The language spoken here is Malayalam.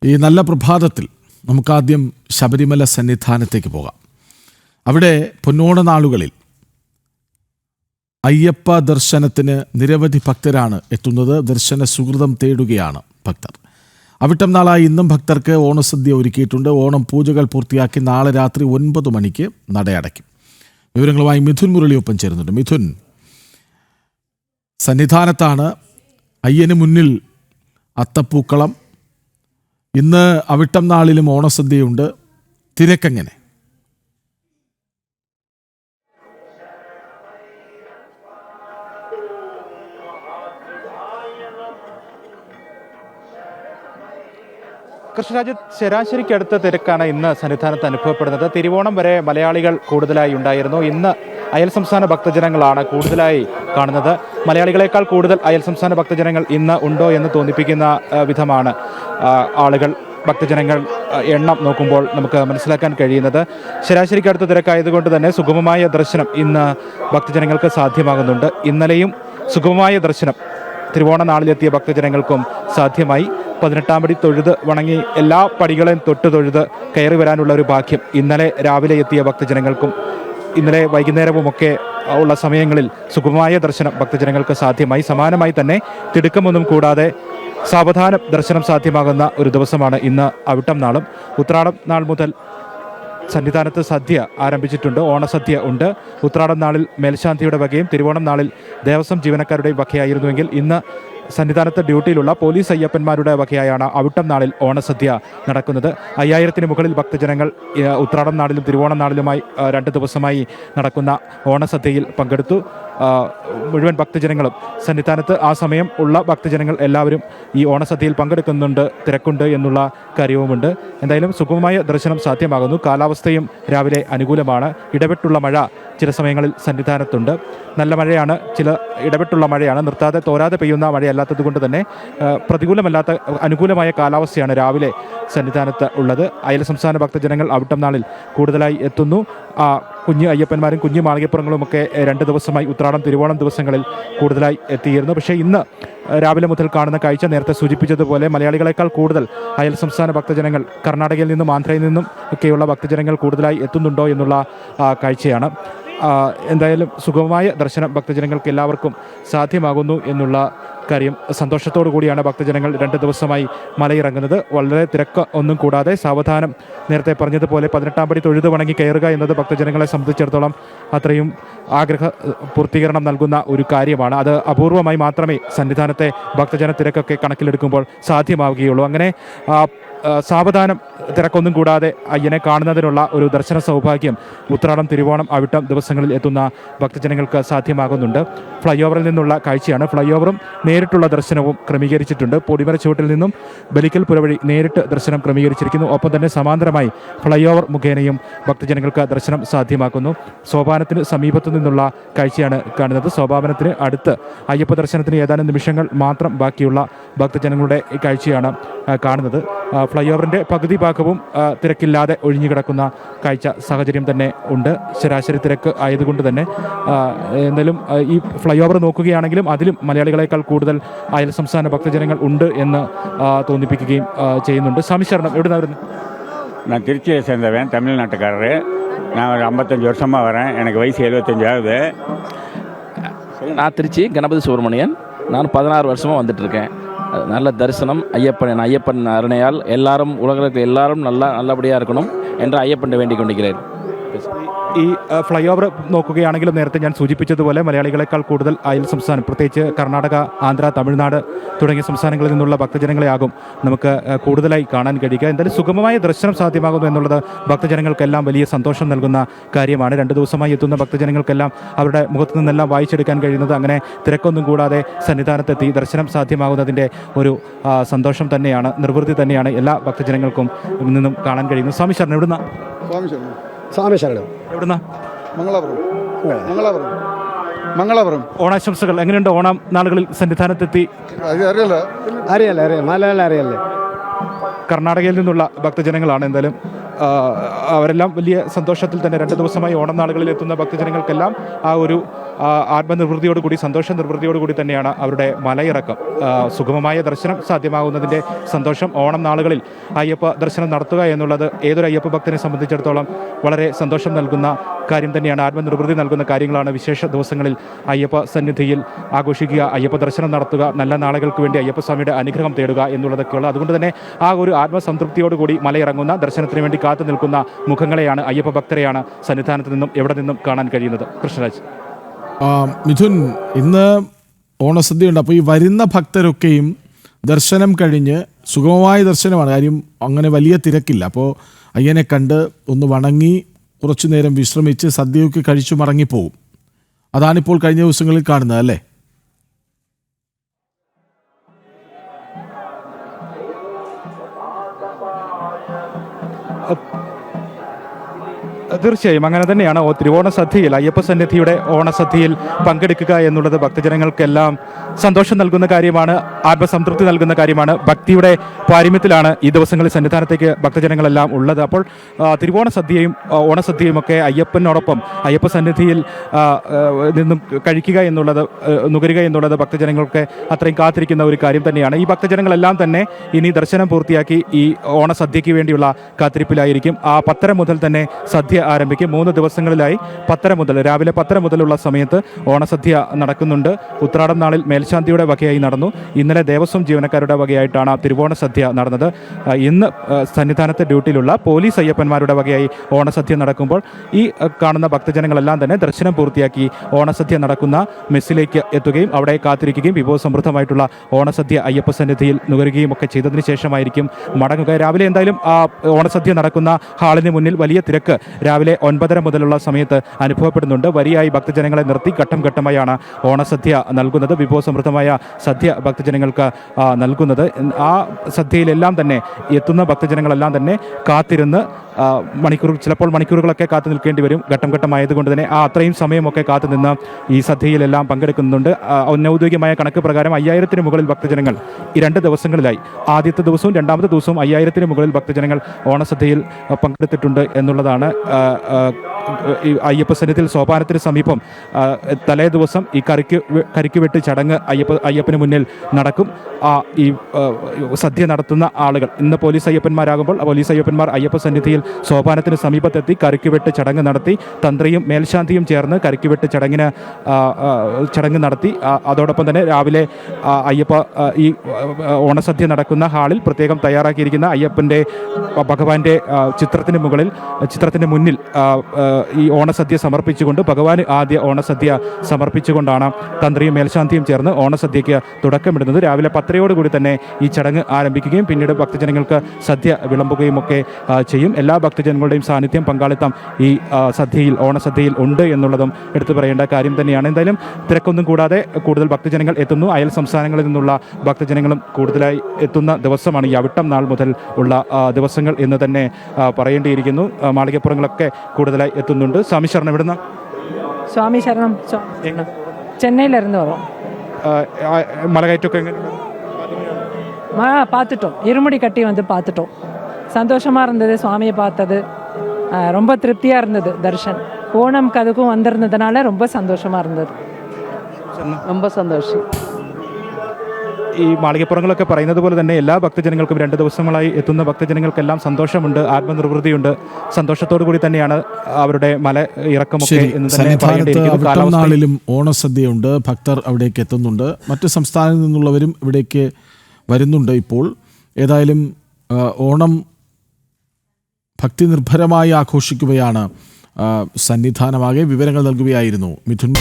ഈ നല്ല പ്രഭാതത്തിൽ നമുക്കാദ്യം ശബരിമല സന്നിധാനത്തേക്ക് പോകാം. അവിടെ പൊന്നോണ നാളുകളിൽ അയ്യപ്പ ദർശനത്തിന് നിരവധി ഭക്തരാണ് എത്തുന്നത്. ദർശന സുഹൃതം തേടുകയാണ് ഭക്തർ. അവിട്ടം നാളായി ഇന്നും ഭക്തർക്ക് ഓണസദ്യ ഒരുക്കിയിട്ടുണ്ട്. ഓണം പൂജകൾ പൂർത്തിയാക്കി നാളെ രാത്രി 9 മണിക്ക് നടയടയ്ക്കും. വിവരങ്ങളുമായി മിഥുൻ മുരളിയൊപ്പം ചേരുന്നുണ്ട്. മിഥുൻ, സന്നിധാനത്താണ്, അയ്യന് മുന്നിൽ അത്തപ്പൂക്കളം. ഇന്ന് അവിട്ടം നാളിലും ഓണസദ്യയുണ്ട്. തിരക്കെങ്ങനെ? കൃഷ്ണരാജ്, ശരാശരിക്കടുത്ത തിരക്കാണ് ഇന്ന് സന്നിധാനത്ത് അനുഭവപ്പെടുന്നത്. തിരുവോണം വരെ മലയാളികൾ കൂടുതലായി ഉണ്ടായിരുന്നു. ഇന്ന് അയൽ സംസ്ഥാന ഭക്തജനങ്ങളാണ് കൂടുതലായി കാണുന്നത്. മലയാളികളെക്കാൾ കൂടുതൽ അയൽ സംസ്ഥാന ഭക്തജനങ്ങൾ ഇന്ന് ഉണ്ടോ എന്ന് തോന്നിപ്പിക്കുന്ന വിധമാണ് ഭക്തജനങ്ങൾ എണ്ണം നോക്കുമ്പോൾ നമുക്ക് മനസ്സിലാക്കാൻ കഴിയുന്നത്. ശരാശരിക്കടുത്ത തിരക്കായതുകൊണ്ട് തന്നെ സുഗമമായ ദർശനം ഇന്ന് ഭക്തജനങ്ങൾക്ക് സാധ്യമാകുന്നുണ്ട്. ഇന്നലെയും സുഗമമായ ദർശനം തിരുവോണ നാളിലെത്തിയ ഭക്തജനങ്ങൾക്കും സാധ്യമായി. 18-ാം പടി തൊഴുത് വണങ്ങി എല്ലാ പടികളെയും തൊട്ട് തൊഴുത് കയറി വരാനുള്ള ഒരു ഭാഗ്യം ഇന്നലെ രാവിലെ എത്തിയ ഭക്തജനങ്ങൾക്കും ഇന്നലെ വൈകുന്നേരവുമൊക്കെ ഉള്ള സമയങ്ങളിൽ സുഗമമായ ദർശനം ഭക്തജനങ്ങൾക്ക് സാധ്യമായി. സമാനമായി തന്നെ തിടുക്കമൊന്നും കൂടാതെ സാവധാനം ദർശനം സാധ്യമാകുന്ന ഒരു ദിവസമാണ് ഇന്ന് അവിട്ടം നാളും. ഉത്രാടം നാൾ മുതൽ സന്നിധാനത്ത് സദ്യ ആരംഭിച്ചിട്ടുണ്ട്. ഓണസദ്യ ഉണ്ട്. ഉത്രാടം നാളിൽ മേൽശാന്തിയുടെ വകയും തിരുവോണം നാളിൽ ദേവസ്വം ജീവനക്കാരുടെയും വകയായിരുന്നുവെങ്കിൽ ഇന്ന് സന്നിധാനത്ത് ഡ്യൂട്ടിയിലുള്ള പോലീസ് അയ്യപ്പന്മാരുടെ വകയായാണ് അവിട്ടം നാളിൽ ഓണസദ്യ നടക്കുന്നത്. 5000-ന് മുകളിൽ ഭക്തജനങ്ങൾ ഉത്രാടം നാളിലും തിരുവോണം നാളിലുമായി 2 ദിവസമായി നടക്കുന്ന ഓണസദ്യയിൽ പങ്കെടുത്തു. മുഴുവൻ ഭക്തജനങ്ങളും സന്നിധാനത്ത് ആ സമയം ഉള്ള ഭക്തജനങ്ങൾ എല്ലാവരും ഈ ഓണസദ്യയിൽ പങ്കെടുക്കുന്നുണ്ട്. തിരക്കുണ്ട് എന്നുള്ള കാര്യവുമുണ്ട്. എന്തായാലും സുഗമമായ ദർശനം സാധ്യമാകുന്നു. കാലാവസ്ഥയും രാവിലെ അനുകൂലമാണ്. ഇടവിട്ടുള്ള മഴ ചില സമയങ്ങളിൽ സന്നിധാനത്തുണ്ട്. നല്ല മഴയാണ്, ചില ഇടവിട്ടുള്ള മഴയാണ്. നിർത്താതെ തോരാതെ പെയ്യുന്ന മഴയല്ലാത്തത് കൊണ്ട് തന്നെ പ്രതികൂലമല്ലാത്ത അനുകൂലമായ കാലാവസ്ഥയാണ് രാവിലെ സന്നിധാനത്ത് ഉള്ളത്. അയൽ സംസ്ഥാന ഭക്തജനങ്ങൾ അവിട്ടം നാളിൽ കൂടുതലായി എത്തുന്നു. കുഞ്ഞു അയ്യപ്പന്മാരും കുഞ്ഞു മാളികപ്പുറങ്ങളുമൊക്കെ 2 ദിവസമായി ഉത്രാടം തിരുവോണം ദിവസങ്ങളിൽ കൂടുതലായി എത്തിയിരുന്നു. പക്ഷേ ഇന്ന് രാവിലെ മുതൽ കാണുന്ന കാഴ്ച നേരത്തെ സൂചിപ്പിച്ചതുപോലെ മലയാളികളെക്കാൾ കൂടുതൽ അയൽ സംസ്ഥാന ഭക്തജനങ്ങൾ കർണാടകയിൽ നിന്നും ആന്ധ്രയിൽ നിന്നും ഒക്കെയുള്ള ഭക്തജനങ്ങൾ കൂടുതലായി എത്തുന്നുണ്ടോ എന്നുള്ള കാഴ്ചയാണ്. എന്തായാലും സുഗമമായ ദർശനം ഭക്തജനങ്ങൾക്ക് എല്ലാവർക്കും സാധ്യമാകുന്നു എന്നുള്ള കാര്യം സന്തോഷത്തോടു കൂടിയാണ് ഭക്തജനങ്ങൾ 2 ദിവസമായി മലയിറങ്ങുന്നത്. വളരെ തിരക്ക് ഒന്നും കൂടാതെ സാവധാനം, നേരത്തെ പറഞ്ഞതുപോലെ 18-ാം പടി തൊഴുത് വണങ്ങി കയറുക എന്നത് ഭക്തജനങ്ങളെ സംബന്ധിച്ചിടത്തോളം അത്രയും ആഗ്രഹ പൂർത്തീകരണം നൽകുന്ന ഒരു കാര്യമാണ്. അത് അപൂർവമായി മാത്രമേ സന്നിധാനത്തെ ഭക്തജന തിരക്കൊക്കെ കണക്കിലെടുക്കുമ്പോൾ സാധ്യമാവുകയുള്ളൂ. അങ്ങനെ സാവധാനം തിരക്കൊന്നും കൂടാതെ അയ്യനെ കാണുന്നതിനുള്ള ഒരു ദർശന സൗഭാഗ്യം ഉത്രാടം തിരുവോണം അവിട്ടം ദിവസങ്ങളിൽ എത്തുന്ന ഭക്തജനങ്ങൾക്ക് സാധ്യമാകുന്നുണ്ട്. ഫ്ലൈ ഓവറിൽ നിന്നുള്ള കാഴ്ചയാണ്. ഫ്ലൈ ഓവറും നേരിട്ടുള്ള ദർശനവും ക്രമീകരിച്ചിട്ടുണ്ട്. പൊടിമര ചുവട്ടിൽ നിന്നും ബലിക്കൽ പുര വഴി നേരിട്ട് ദർശനം ക്രമീകരിച്ചിരിക്കുന്നു. ഒപ്പം തന്നെ സമാന്തരമായി ഫ്ലൈ ഓവർ മുഖേനയും ഭക്തജനങ്ങൾക്ക് ദർശനം സാധ്യമാക്കുന്നു. സോപാനത്തിന് സമീപത്തു നിന്നുള്ള കാഴ്ചയാണ് കാണുന്നത്. സോപാനത്തിന് അടുത്ത് അയ്യപ്പ ദർശനത്തിന് ഏതാനും നിമിഷങ്ങൾ മാത്രം ബാക്കിയുള്ള ഭക്തജനങ്ങളുടെ കാഴ്ചയാണ് കാണുന്നത്. ഫ്ലൈ ഓവറിൻ്റെ പകുതി ഭാഗവും തിരക്കില്ലാതെ ഒഴിഞ്ഞു കിടക്കുന്ന കാഴ്ച സാഹചര്യം തന്നെ ഉണ്ട്. ശരാശരി തിരക്ക് ആയതുകൊണ്ട് തന്നെ എന്തായാലും ഈ ഫ്ലൈ ഓവർ നോക്കുകയാണെങ്കിലും അതിലും മലയാളികളെക്കാൾ കൂടുതൽ അയൽ സംസ്ഥാന ഭക്തജനങ്ങൾ ഉണ്ട് എന്ന് തോന്നിപ്പിക്കുകയും ചെയ്യുന്നുണ്ട്. സ്വാമി ശരണം, എവിടെ നിന്നാണ് വരുന്നത്? நான் திருச்சியை சேர்ந்தவன், தமிழ்நாட்டுக்காரரு. நான் ஒரு 55 வருஷமாக வரேன். எனக்கு வயசு 75 ஆகுது. நான் திருச்சி கணபதி சுப்பிரமணியன். நான் 16 வருஷமாக வந்துட்டுருக்கேன். நல்ல தரிசனம். ஐயப்பன் அருணையால் எல்லாரும் உலகத்தில் எல்லாரும் நல்லபடியாக இருக்கணும் என்று ஐயப்பனை வேண்டிக் கொண்டிருக்கிறேன். ഈ ഫ്ലൈ ഓവർ നോക്കുകയാണെങ്കിലും നേരത്തെ ഞാൻ സൂചിപ്പിച്ചതുപോലെ മലയാളികളെക്കാൾ കൂടുതൽ അയൽ സംസ്ഥാനം, പ്രത്യേകിച്ച് കർണാടക, ആന്ധ്ര, തമിഴ്നാട് തുടങ്ങിയ സംസ്ഥാനങ്ങളിൽ നിന്നുള്ള ഭക്തജനങ്ങളെയാകും നമുക്ക് കൂടുതലായി കാണാൻ കഴിയുക. എന്തായാലും സുഗമമായ ദർശനം സാധ്യമാകുന്നു എന്നുള്ളത് ഭക്തജനങ്ങൾക്കെല്ലാം വലിയ സന്തോഷം നൽകുന്ന കാര്യമാണ്. 2 ദിവസമായി എത്തുന്ന ഭക്തജനങ്ങൾക്കെല്ലാം അവരുടെ മുഖത്തു നിന്നെല്ലാം വായിച്ചെടുക്കാൻ കഴിയുന്നത് അങ്ങനെ തിരക്കൊന്നും കൂടാതെ സന്നിധാനത്തെത്തി ദർശനം സാധ്യമാകുന്നതിൻ്റെ ഒരു സന്തോഷം തന്നെയാണ്, നിർവൃത്തി തന്നെയാണ് എല്ലാ ഭക്തജനങ്ങൾക്കും നിന്നും കാണാൻ കഴിയുന്നത്. സ്വാമി ശരണം, എവിടുന്ന? സ്വാമി ശരണം, എവിടുന്ന? മംഗളപുരം. ഓണാശംസകൾ. എങ്ങനെയുണ്ട് ഓണം നാളുകളിൽ സന്നിധാനത്തെത്തി? അറിയാലേ മലയാളം അറിയാലേ. കർണാടകയിൽ നിന്നുള്ള ഭക്തജനങ്ങളാണ്. എന്തായാലും അവരെല്ലാം വലിയ സന്തോഷത്തിൽ തന്നെ 2 ദിവസമായി ഓണം നാളുകളിൽ എത്തുന്ന ഭക്തജനങ്ങൾക്കെല്ലാം ആ ഒരു ആത്മനിർവൃതിയോടുകൂടി സന്തോഷ നിർവൃതിയോടുകൂടി തന്നെയാണ് അവരുടെ മലയിറക്കം. സുഗമമായ ദർശനം സാധ്യമാകുന്നതിൻ്റെ സന്തോഷം. ഓണം നാളുകളിൽ അയ്യപ്പ ദർശനം നടത്തുക എന്നുള്ളത് ഏതൊരു അയ്യപ്പ ഭക്തനെ സംബന്ധിച്ചിടത്തോളം വളരെ സന്തോഷം നൽകുന്ന കാര്യം തന്നെയാണ്. ആത്മനിർവൃതി നൽകുന്ന കാര്യങ്ങളാണ് വിശേഷ ദിവസങ്ങളിൽ അയ്യപ്പ സന്നിധിയിൽ ആഘോഷിക്കുക, അയ്യപ്പ ദർശനം നടത്തുക, നല്ല നാളുകൾക്ക് വേണ്ടി അയ്യപ്പസ്വാമിയുടെ അനുഗ്രഹം തേടുക എന്നുള്ളതൊക്കെയുള്ള. അതുകൊണ്ട് തന്നെ ആ ഒരു ആത്മസംതൃപ്തിയോടുകൂടി മലയിറങ്ങുന്ന ദർശനത്തിന് വേണ്ടി കാത്തു നിൽക്കുന്ന മുഖങ്ങളെയാണ്, അയ്യപ്പ ഭക്തരെയാണ് സന്നിധാനത്ത് നിന്നും എവിടെ നിന്നും കാണാൻ കഴിയുന്നത്. കൃഷ്ണരാജ്. മിഥുൻ, ഇന്ന് ഓണസദ്യയുണ്ട്. അപ്പോൾ ഈ വരുന്ന ഭക്തരൊക്കെയും ദർശനം കഴിഞ്ഞ് സുഗമമായ ദർശനമാണ്, കാര്യം അങ്ങനെ വലിയ തിരക്കില്ല. അപ്പോൾ അയ്യനെ കണ്ട് ഒന്ന് വണങ്ങി കുറച്ചു നേരം വിശ്രമിച്ച് സദ്യയൊക്കെ കഴിച്ചു മടങ്ങിപ്പോകും. അതാണിപ്പോൾ കഴിഞ്ഞ ദിവസങ്ങളിൽ കാണുന്നത്, അല്ലേ? തീർച്ചയായും അങ്ങനെ തന്നെയാണ്. തിരുവോണ സദ്യയിൽ, അയ്യപ്പ സന്നിധിയുടെ ഓണസദ്യയിൽ പങ്കെടുക്കുക എന്നുള്ളത് ഭക്തജനങ്ങൾക്കെല്ലാം സന്തോഷം നൽകുന്ന കാര്യമാണ്, ആത്മസംതൃപ്തി നൽകുന്ന കാര്യമാണ്. ഭക്തിയുടെ പാരമ്യത്തിലാണ് ഈ ദിവസങ്ങളിൽ സന്നിധാനത്തേക്ക് ഭക്തജനങ്ങളെല്ലാം ഉള്ളത്. അപ്പോൾ തിരുവോണ സദ്യയും ഓണസദ്യയും ഒക്കെ അയ്യപ്പനോടൊപ്പം അയ്യപ്പ സന്നിധിയിൽ നിന്നും കഴിക്കുക എന്നുള്ളത്, നുകരുക എന്നുള്ളത് ഭക്തജനങ്ങൾക്ക് അത്രയും കാത്തിരിക്കുന്ന ഒരു കാര്യം തന്നെയാണ്. ഈ ഭക്തജനങ്ങളെല്ലാം തന്നെ ഇനി ദർശനം പൂർത്തിയാക്കി ഈ ഓണസദ്യയ്ക്ക് വേണ്ടിയുള്ള കാത്തിരിപ്പിലായിരിക്കും. 10:30 മുതൽ തന്നെ സദ്യ ആരംഭിക്കും. 3 ദിവസങ്ങളിലായി 10:30 മുതൽ, രാവിലെ 10:30 മുതലുള്ള സമയത്ത് ഓണസദ്യ നടക്കുന്നുണ്ട്. ഉത്രാടം നാളിൽ മേൽശാന്തിയുടെ വകയായി നടന്നു. ഇന്നലെ ദേവസ്വം ജീവനക്കാരുടെ വകയായിട്ടാണ് തിരുവോണ സദ്യ നടന്നത്. ഇന്ന് സന്നിധാനത്ത് ഡ്യൂട്ടിയിലുള്ള പോലീസ് അയ്യപ്പന്മാരുടെ വകയായി ഓണസദ്യ നടക്കുമ്പോൾ ഈ കാണുന്ന ഭക്തജനങ്ങളെല്ലാം തന്നെ ദർശനം പൂർത്തിയാക്കി ഓണസദ്യ നടക്കുന്ന മെസ്സിലേക്ക് എത്തുകയും അവിടെ കാത്തിരിക്കുകയും വിഭവസമൃദ്ധമായിട്ടുള്ള ഓണസദ്യ അയ്യപ്പ സന്നിധിയിൽ നുകരുകയും ഒക്കെ ചെയ്തതിന് ശേഷമായിരിക്കും മടങ്ങുക. രാവിലെ എന്തായാലും ആ ഓണസദ്യ നടക്കുന്ന ഹാളിന് മുന്നിൽ വലിയ തിരക്ക് രാവിലെ 9:30 മുതലുള്ള സമയത്ത് അനുഭവപ്പെടുന്നുണ്ട്. വരിയായി ഭക്തജനങ്ങളെ നിർത്തി ഘട്ടം ഘട്ടമായാണ് ഓണസദ്യ നൽകുന്നത്. വിഭവസമൃദ്ധമായ സദ്യ ഭക്തജനങ്ങൾക്ക് നൽകുന്നത്. ആ സദ്യയിലെല്ലാം തന്നെ എത്തുന്ന ഭക്തജനങ്ങളെല്ലാം തന്നെ കാത്തിരുന്ന് ചിലപ്പോൾ മണിക്കൂറുകളൊക്കെ കാത്തു നിൽക്കേണ്ടി വരും. ഘട്ടം ഘട്ടമായതുകൊണ്ട് തന്നെ അത്രയും സമയമൊക്കെ കാത്തു നിന്ന് ഈ സദ്യയിലെല്ലാം പങ്കെടുക്കുന്നുണ്ട്. ഔദ്യോഗികമായ കണക്ക് പ്രകാരം 5000-ന് മുകളിൽ ഭക്തജനങ്ങൾ ഈ 2 ദിവസങ്ങളിലായി, ആദ്യത്തെ ദിവസവും രണ്ടാമത്തെ ദിവസവും 5000-ന് മുകളിൽ ഭക്തജനങ്ങൾ ഓണസദ്യയിൽ പങ്കെടുത്തിട്ടുണ്ട് എന്നുള്ളതാണ്. അയ്യപ്പ സന്നിധിയിൽ സോപാനത്തിന് സമീപം തലേ ദിവസം ഈ കരിക്കുവെട്ട് ചടങ്ങ് അയ്യപ്പന് മുന്നിൽ നടക്കും. ഈ സദ്യ നടത്തുന്ന ആളുകൾ ഇന്ന് പോലീസ് അയ്യപ്പന്മാരാകുമ്പോൾ പോലീസ് അയ്യപ്പന്മാർ അയ്യപ്പ സന്നിധിയിൽ സോപാനത്തിന് സമീപത്തെത്തി കരിക്കുവെട്ട് ചടങ്ങ് നടത്തി. തന്ത്രിയും മേൽശാന്തിയും ചേർന്ന് കരിക്കുവെട്ട് ചടങ്ങ് നടത്തി. അതോടൊപ്പം തന്നെ രാവിലെ അയ്യപ്പ ഈ ഓണസദ്യ നടക്കുന്ന ഹാളിൽ പ്രത്യേകം തയ്യാറാക്കിയിരിക്കുന്ന അയ്യപ്പൻ്റെ ഭഗവാന്റെ ചിത്രത്തിന് മുന്നിൽ ഈ ഓണസദ്യ സമർപ്പിച്ചുകൊണ്ട്, ഭഗവാന് ആദ്യ ഓണസദ്യ സമർപ്പിച്ചുകൊണ്ടാണ് തന്ത്രിയും മേൽശാന്തിയും ചേർന്ന് ഓണസദ്യയ്ക്ക് തുടക്കമിടുന്നത്. രാവിലെ 10:00 തന്നെ ഈ ചടങ്ങ് ആരംഭിക്കുകയും പിന്നീട് ഭക്തജനങ്ങൾക്ക് സദ്യ വിളമ്പുകയും ഒക്കെ ചെയ്യും. എല്ലാ ഭക്തജനങ്ങളുടെയും സാന്നിധ്യം, പങ്കാളിത്തം ഈ ഓണസദ്യയിൽ ഉണ്ട് എന്നുള്ളതും എടുത്തു പറയേണ്ട കാര്യം തന്നെയാണ്. എന്തായാലും തിരക്കൊന്നും കൂടാതെ കൂടുതൽ ഭക്തജനങ്ങൾ എത്തുന്നു. അയൽ സംസ്ഥാനങ്ങളിൽ നിന്നുള്ള ഭക്തജനങ്ങളും കൂടുതലായി എത്തുന്ന ദിവസമാണ് ഈ അവിട്ടം നാൾ മുതൽ ഉള്ള ദിവസങ്ങൾ എന്ന് തന്നെ പറയേണ്ടിയിരിക്കുന്നു. മാളികപ്പുറങ്ങളൊക്കെ കൂടുതലായി എത്തുന്നുണ്ട്. സ്വാമി ശരണം. ഇവിടുന്ന് സ്വാമി ശരണം. ചെന്നൈയിലിരുന്ന് വരും. മലകയറ്റമൊക്കെ എങ്ങനെ பார்த்துட்டோம். இருமுடி கட்டி வந்து பார்த்துட்டோம். சந்தோஷமாக இருந்தது சுவாமியை பார்த்தது. ரொம்ப திருப்தியாக இருந்தது தர்ஷன். ஓணம் கதுக்கும் வந்திருந்ததுனால ரொம்ப சந்தோஷமாக இருந்தது. ரொம்ப சந்தோஷம். ഈ മാളികപ്പുറങ്ങളൊക്കെ പറയുന്നത് പോലെ തന്നെ എല്ലാ ഭക്തജനങ്ങൾക്കും 2 ദിവസങ്ങളായി എത്തുന്ന ഭക്തജനങ്ങൾക്കെല്ലാം സന്തോഷമുണ്ട്, ആത്മനിർവൃതിയുണ്ട്. സന്തോഷത്തോടു കൂടി തന്നെയാണ് അവരുടെ മല ഇറക്കമൊക്കെ. നാളിലും ഓണസദ്യയുണ്ട്, ഭക്തർ അവിടേക്ക് എത്തുന്നുണ്ട്. മറ്റ് സംസ്ഥാനങ്ങളിൽ നിന്നുള്ളവരും ഇവിടേക്ക് വരുന്നുണ്ട്. ഇപ്പോൾ ഏതായാലും ഓണം ഭക്തി നിർഭരമായി ആഘോഷിക്കുകയാണ് സന്നിധാനമാകെ. വിവരങ്ങൾ നൽകുകയായിരുന്നു മിഥുൻ.